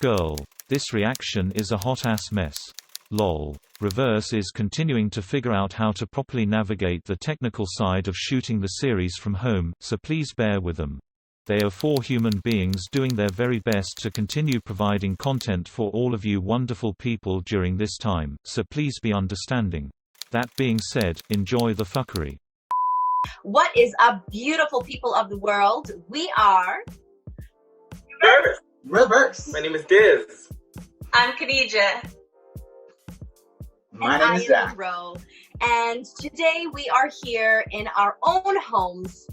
Girl. This reaction is a hot-ass mess. Lol. rIVerse is continuing to figure out how to properly navigate the technical side of shooting the series from home, so please bear with them. They are 4 human beings doing their very best to continue providing content for all of you wonderful people during this time, so please be understanding. That being said, enjoy the fuckery. What is up, beautiful people of the world? We are rIVerse. My name is Dizz. I'm Khadija. My name is Zach. Monroe. And today we are here in our own homes,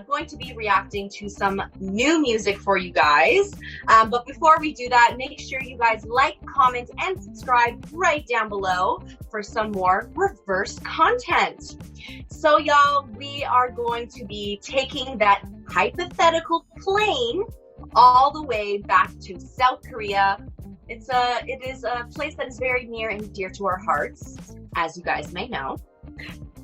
going to be reacting to some new music for you guys. But before we do that, make sure you guys like, comment, and subscribe right down below for some more rIVerse content. So y'all, we are going to be taking that hypothetical plane all the way back to South Korea. It is a place that is very near and dear to our hearts, as you guys may know.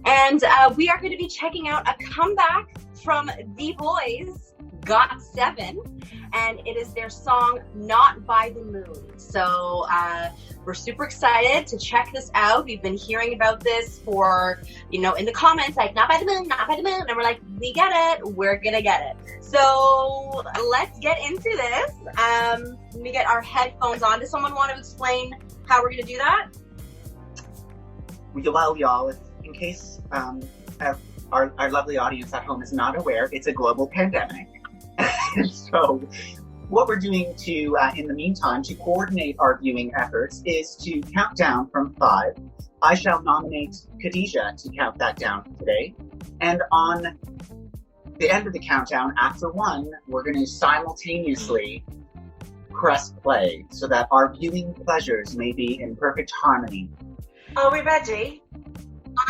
And we are going to be checking out a comeback from the boys, GOT7, and it is their song Not by the Moon. So we're super excited to check this out. We've been hearing about this for, in the comments, like, not by the moon, not by the moon. And we're like, we get it, we're gonna get it. So let's get into this. Let me get our headphones on. Does someone want to explain how we're gonna do that? Well, y'all, in case our lovely audience at home is not aware, it's a global pandemic. So what we're doing to, in the meantime, to coordinate our viewing efforts is to count down from 5. I shall nominate Khadija to count that down today. And on the end of the countdown, after 1, we're going to simultaneously press play so that our viewing pleasures may be in perfect harmony. Are we ready?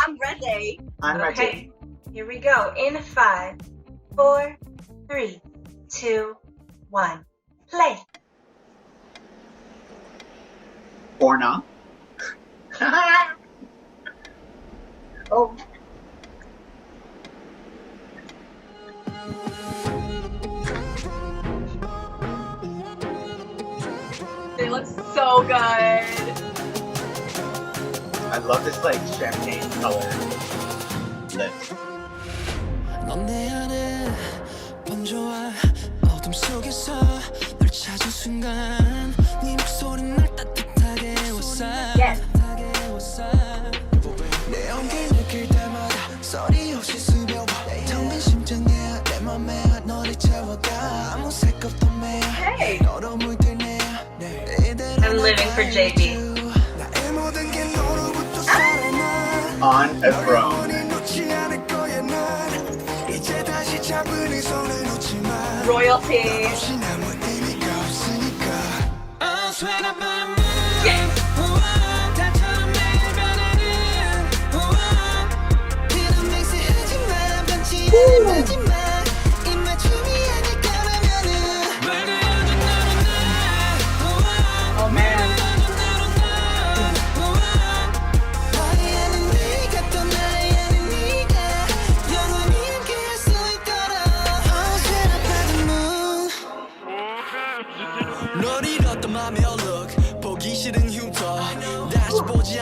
I'm ready. I'm ready. Okay, here we go. In 5, 4, 3, 2, 1. Play. Or not. Oh. They look so good. I love this like champagne color lips. Yes. Hey. I'm living for JB. On a throne. Royalty. Oh man.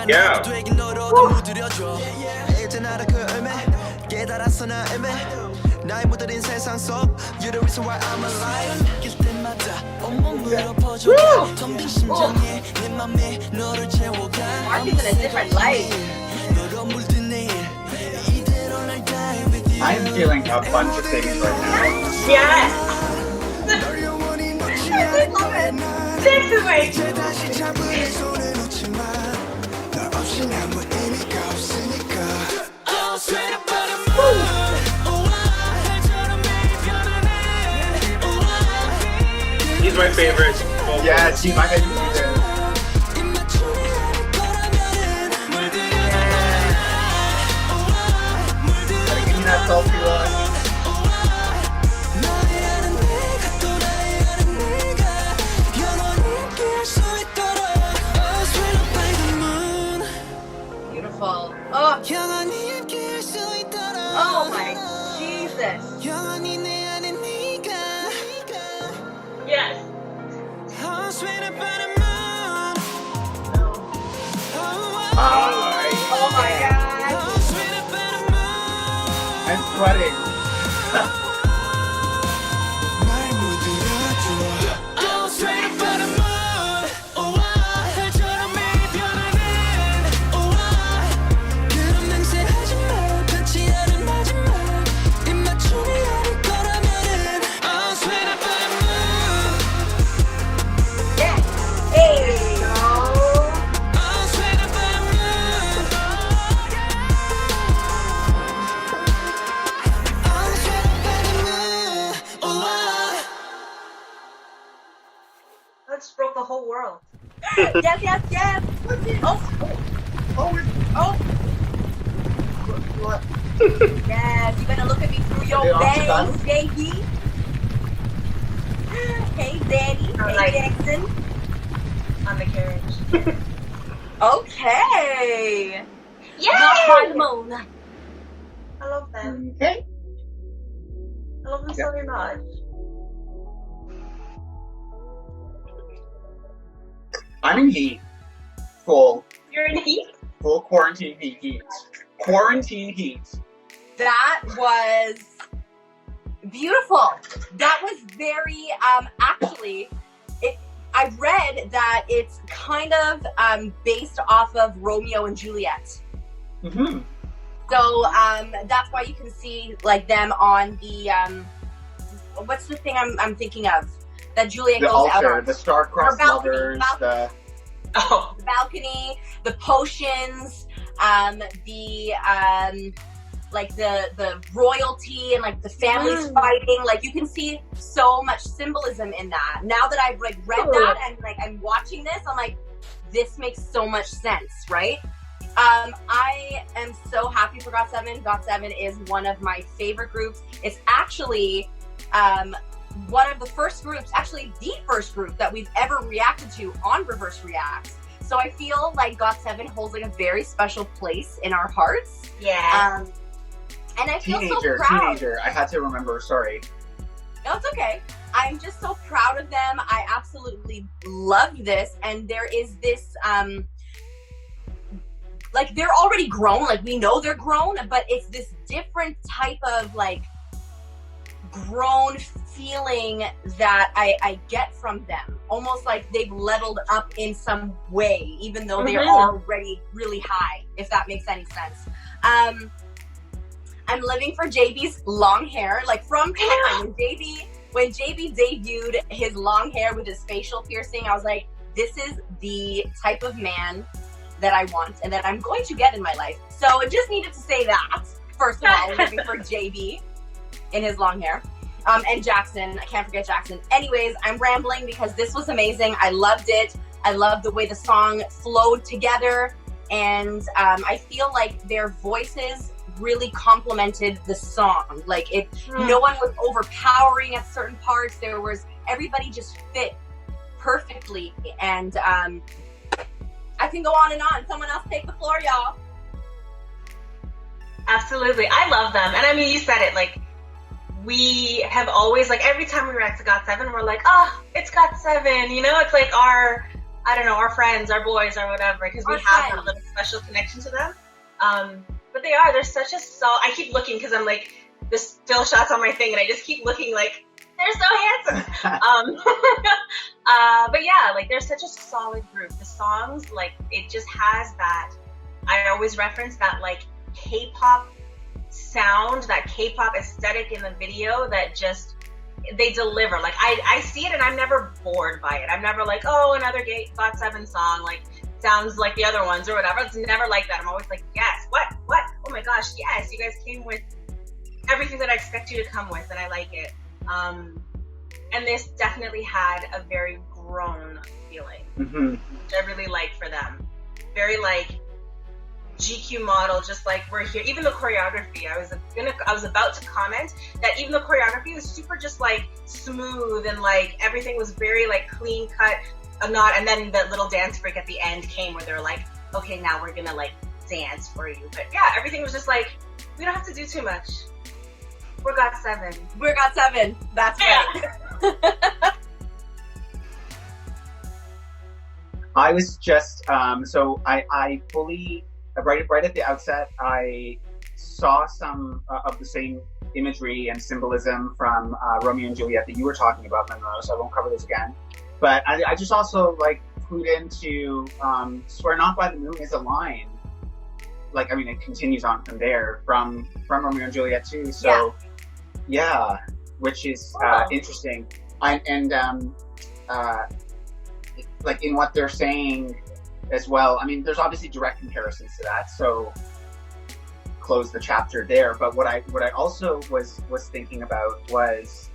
Yeah. Mark is in a different light. I am feeling a bunch of things right now. Yes! I love it. Take the way. He's my favorite. Yeah, she's my favorite too. Gotta give me that selfie look. Beautiful. Oh. Oh my Jesus. Yes. Oh my god. I'm sweating. Let's broke the whole world. Yes, yes, yes. Oh, What? yes. You better look at me through your Are they all bangs, done? baby. Hey, Daddy. I'm Hey, like- Jackson. On the carriage. Okay. Yay! Not by the moon. I love them. Okay. I love them so very much. I'm in heat. Full You're in heat? quarantine heat. Quarantine heat. That was beautiful. That was very actually I read that it's kind of based off of Romeo and Juliet. Mm-hmm. So that's why you can see like them on the what's the thing I'm thinking of that Juliet The goes out altar, on? the star-crossed balcony, lovers, balcony. Oh. The balcony, the potions, the like the royalty and like the families fighting. Like you can see so much symbolism in that. Now that I've like read that and like I'm watching this, I'm like, this makes so much sense, right? I am so happy for GOT7. GOT7 is one of my favorite groups. It's actually one of the first groups, actually the first group that we've ever reacted to on rIVerse Reacts. So I feel like GOT7 holds like a very special place in our hearts. Yeah. And I feel so proud. Teenager. I had to remember. Sorry. No, it's okay. I'm just so proud of them. I absolutely love this. And there is this, like they're already grown. Like we know they're grown, but it's this different type of like grown feeling that I get from them. Almost like they've leveled up in some way, even though they're already really high, if that makes any sense. I'm living for JB's long hair, like from time. When JB debuted his long hair with his facial piercing, I was like, this is the type of man that I want and that I'm going to get in my life. So I just needed to say that. First of all, living for JB in his long hair. And Jackson, I can't forget Jackson. Anyways, I'm rambling because this was amazing. I loved it. I loved the way the song flowed together. And I feel like their voices really complemented the song. Like it, no one was overpowering at certain parts. Everybody just fit perfectly. And I can go on and on. Someone else take the floor, y'all. Absolutely. I love them. And I mean, you said it, like, we have always, like, every time we react to GOT7, we're like, oh, it's GOT7, you know? It's like our, I don't know, our friends, our boys, or whatever, because we have that little special connection to them. But they're such a I keep looking, because I'm like, there's still shots on my thing, and I just keep looking like, they're so handsome. But yeah, like, they're such a solid group. The songs, like, it just has that, I always reference that, like, K-pop sound, that K-pop aesthetic in the video that just, they deliver. Like, I see it and I'm never bored by it. I'm never like, oh, another GOT7 song, like, sounds like the other ones or whatever. It's never like that. I'm always like, yes, what? Oh my gosh, yes, you guys came with everything that I expect you to come with, and I like it. And this definitely had a very grown feeling, which I really like for them. Very like GQ model, just like we're here. Even the choreography, I was about to comment that even the choreography was super just like smooth, and like everything was very like clean cut. And then the little dance break at the end came where they're like, okay, now we're gonna like dance for you. But yeah, everything was just like, we don't have to do too much. We're GOT7. We're GOT7. That's right. I was just so I fully right at the outset I saw some of the same imagery and symbolism from Romeo and Juliet that you were talking about, Monroe. So I won't cover this again. But I just also like clued into "Swear Not by the Moon" is a line. Like, I mean, it continues on from there from Romeo and Juliet too. So yeah, which is interesting. Like in what they're saying as well. I mean, there's obviously direct comparisons to that. So close the chapter there. But what I also was thinking about was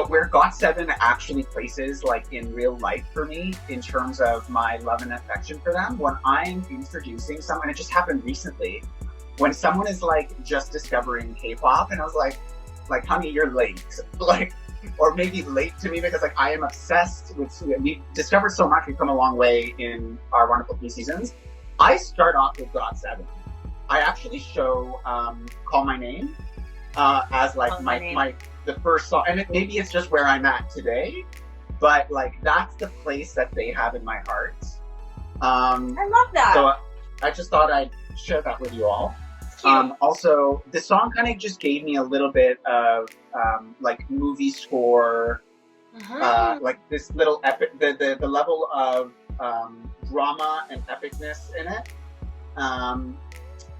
where GOT7 actually places like in real life for me in terms of my love and affection for them. When I'm introducing someone, it just happened recently, when someone is like just discovering K-pop, and I was like, honey, you're late. Like, or maybe late to me because like I am obsessed with, we've discovered so much, we've come a long way in our wonderful 3 seasons. I start off with GOT7. I actually show Call My Name as like the first song, and maybe it's just where I'm at today, but like that's the place that they have in my heart. I love that. So I just thought I'd share that with you all. Also, the song kind of just gave me a little bit of like movie score, like this little epic, the level of drama and epicness in it.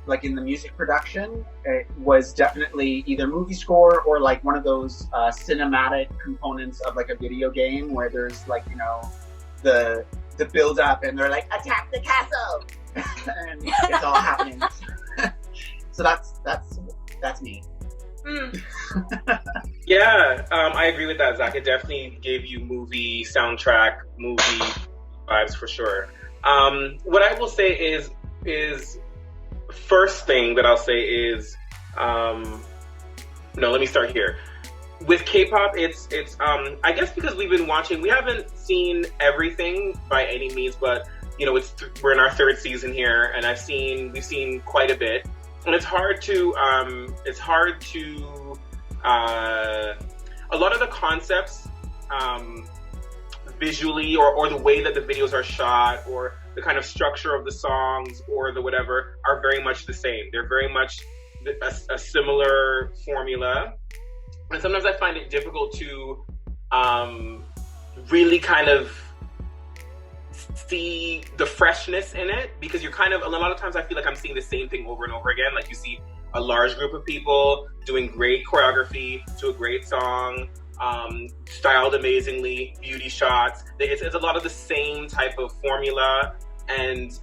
Like in the music production, it was definitely either movie score or like one of those cinematic components of like a video game where there's like, you know, the build up and they're like, attack the castle, and it's all happening. So that's me. Yeah, I agree with that, Zach. It definitely gave you movie soundtrack, movie vibes for sure. What I will say is first thing that I'll say is, no, let me start here. With K-pop, it's I guess because we've been watching, we haven't seen everything by any means, but you know, we're in our 3rd season here, and we've seen quite a bit. And it's hard to a lot of the concepts visually or the way that the videos are shot or the kind of structure of the songs or the whatever are very much the same. They're very much a similar formula. And sometimes I find it difficult to really kind of see the freshness in it, because you're kind of, a lot of times I feel like I'm seeing the same thing over and over again. Like you see a large group of people doing great choreography to a great song, styled amazingly, beauty shots. It's a lot of the same type of formula, and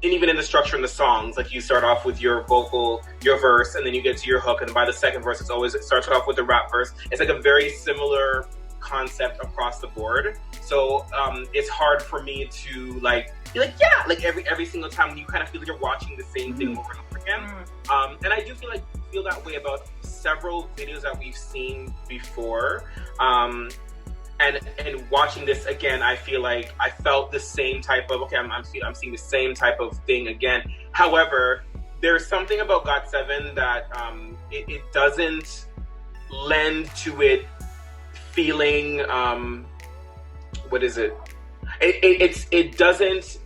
even in the structure in the songs, like you start off with your vocal, your verse, and then you get to your hook, and by the second verse, it starts off with the rap verse. It's like a very similar concept across the board. So it's hard for me to like be like, yeah, like every single time when you kind of feel like you're watching the same thing over and over again. And I do feel that way about several videos that we've seen before. And watching this again, I feel like I felt the same type of, I'm seeing the same type of thing again. However, there's something about GOT7 that it doesn't lend to it feeling, what is it? It doesn't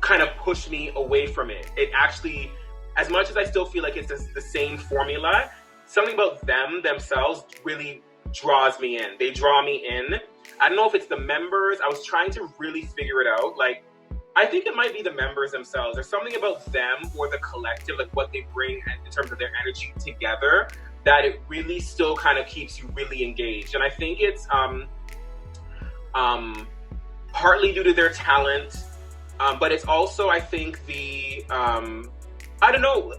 kind of push me away from it. It actually, as much as I still feel like it's the same formula, something about themselves really draws me in. They draw me in. I don't know if it's the members. I was trying to really figure it out. Like, I think it might be the members themselves. There's something about them or the collective, like what they bring in terms of their energy together, that it really still kind of keeps you really engaged. And I think it's partly due to their talent, but it's also, I think, the I don't know,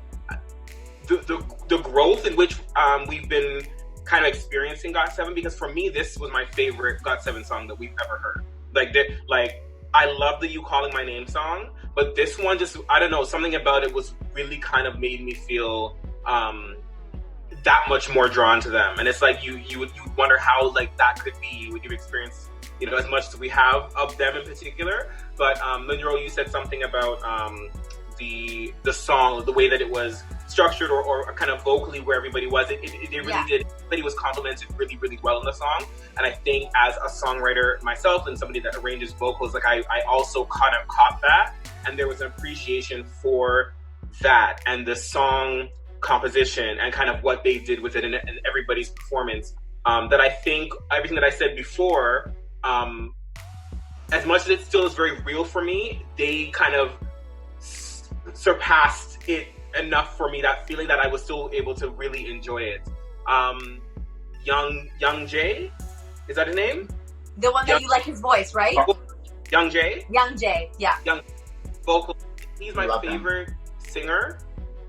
the growth in which we've been kind of experiencing GOT7, because for me, this was my favorite GOT7 song that we've ever heard. Like I love the You Calling My Name song, but this one just, I don't know, something about it was really kind of made me feel that much more drawn to them. And it's like you would wonder how like that could be when you experience, you know, as much as we have of them in particular. But Monroe, you said something about the song, the way that it was structured or kind of vocally where everybody was. It really did. Everybody was complimented really, really well in the song. And I think as a songwriter myself and somebody that arranges vocals, like I also kind of caught that. And there was an appreciation for that and the song composition and kind of what they did with it and everybody's performance. That I think everything that I said before, as much as it still is very real for me, they kind of surpassed it enough for me, that feeling that I was still able to really enjoy it. Young Jay, is that his name? The one that you like his voice, right? Young Jay? Young Jay, yeah. Young vocal. He's my favorite singer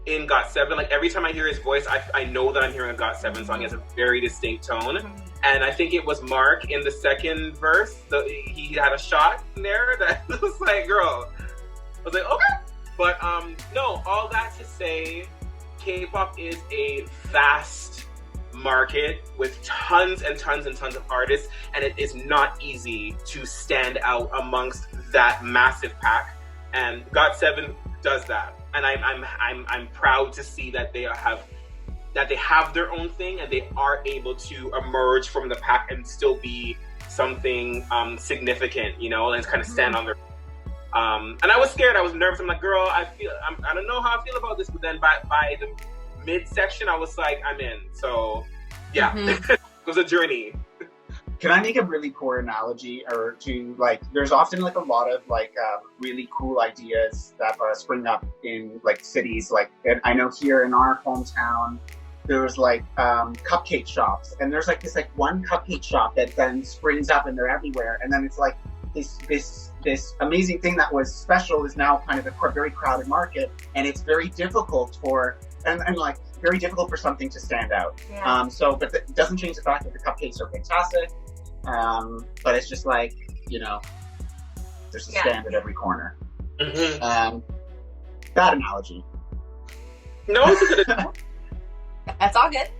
in GOT7. Like every time I hear his voice, I know that I'm hearing a GOT7 song. He has a very distinct tone. And I think it was Mark in the second verse, he had a shot in there that was like, girl. I was like, okay. But no, all that to say, K-pop is a vast market with tons and tons and tons of artists, and it is not easy to stand out amongst that massive pack. And GOT7 does that. And I'm proud to see that they have their own thing and they are able to emerge from the pack and still be something significant, you know, and kind of stand on their. And I was scared. I was nervous. I'm like, girl, I don't know how I feel about this. But then by the midsection, I was like, I'm in. So yeah, it was a journey. Can I make a really poor analogy or to like, there's often like a lot of like really cool ideas that spring up in like cities. Like, and I know here in our hometown, there's like cupcake shops, and there's like this like one cupcake shop that then springs up and they're everywhere. And then it's like this amazing thing that was special is now kind of a very crowded market, and it's very difficult and like very difficult for something to stand out. Yeah. But it doesn't change the fact that the cupcakes are fantastic. But it's just like, you know, there's a stand at every corner. Bad analogy. No, it's a good. That's all good.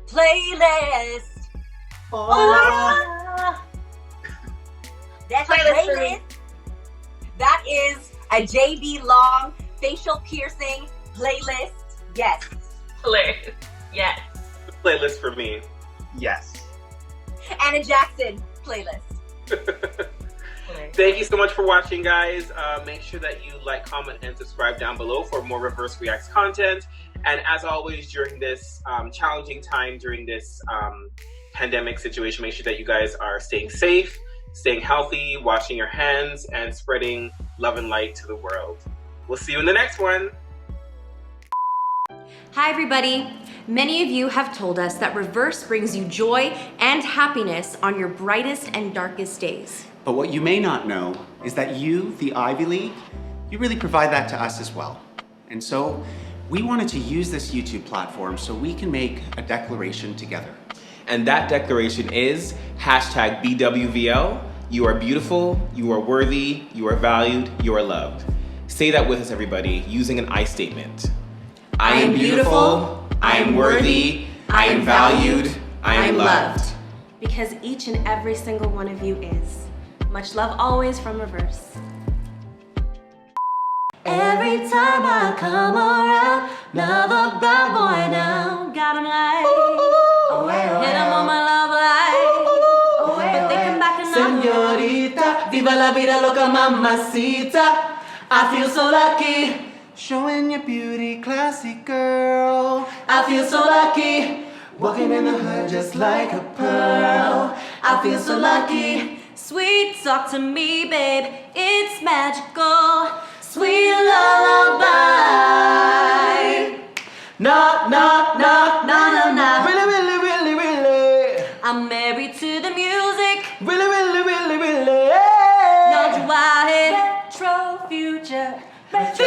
Playlist. That's a playlist. That is a JB Long facial piercing playlist. Yes. Playlist. Yes. Playlist for me. Yes. Anna Jackson playlist. Thank you so much for watching, guys. Make sure that you like, comment, and subscribe down below for more Reverse Reacts content. And as always, during this challenging time, during this pandemic situation, make sure that you guys are staying safe, staying healthy, washing your hands, and spreading love and light to the world. We'll see you in the next one. Hi everybody! Many of you have told us that Reverse brings you joy and happiness on your brightest and darkest days. But what you may not know is that you, the Ivy League, you really provide that to us as well. And so we wanted to use this YouTube platform so we can make a declaration together. And that declaration is #BWVL. You are beautiful, you are worthy, you are valued, you are loved. Say that with us, everybody, using an I statement. I am beautiful, I am worthy, I am valued, I am loved. Because each and every single one of you is. Much love always from Reverse. Every time I come around, another bad boy now. Got him like, hit him on my love life. But they come back and Señorita, viva la vida loca mamacita. I feel so lucky. Showing your beauty, classy girl. I feel so lucky. Walking in the hood just like a pearl. I feel so lucky. Sweet talk to me, babe. It's magical. Sweet lullaby. Knock, knock, knock, No, no, no. Really, really, really, really. I'm married to the music. Really, really, really, really. No, do I hit retro future. Retro